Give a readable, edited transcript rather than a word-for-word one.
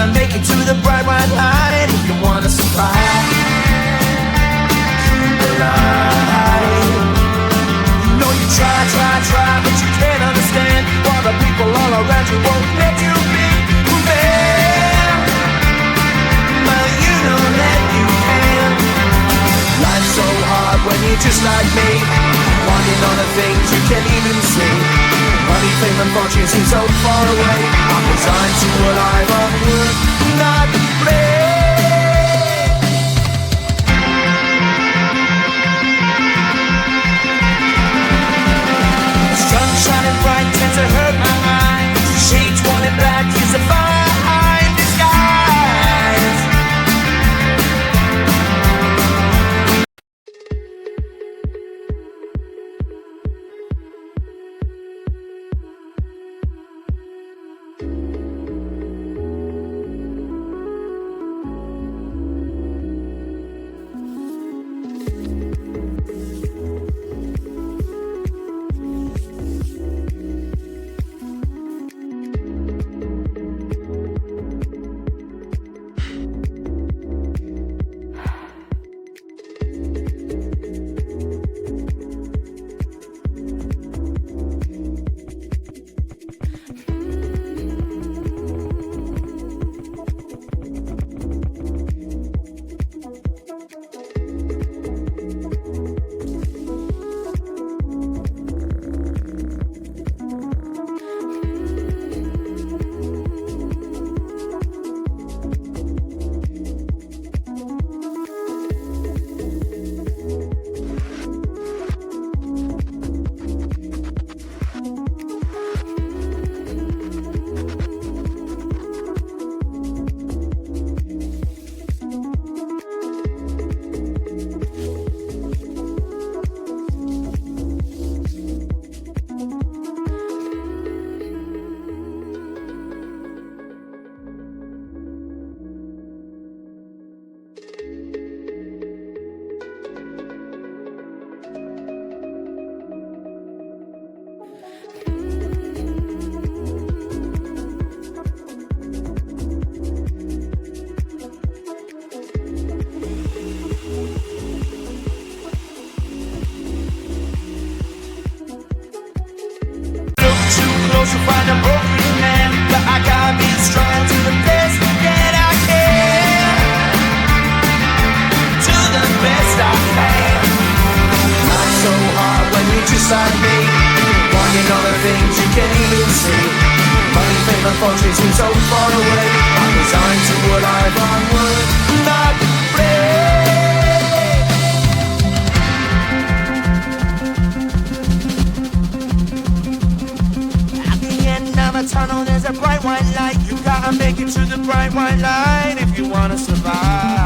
gotta make it to the bright white line if you wanna survive. The line. No, you try, but you can't understand why the people all around you won't let you be who man. But you know that you can. Life's so hard when you're just like me, wanting all the things you can't even see. Money, fame and fortune seem so far away. I'm resigned to a life of work, not play. Sun shining bright tends to hurt my eyes. Shades worn in black is a fine disguise. To find a broken man, but I gotta be strong to the best that I can. To the best I can. Life's so hard when you're just like me, wanting all the things you can't even see. Money, fame and fortune seem so far away. I'm resigned to a life on work, not play. Tunnel, there's a bright white light. You gotta make it to the bright white line if you wanna survive.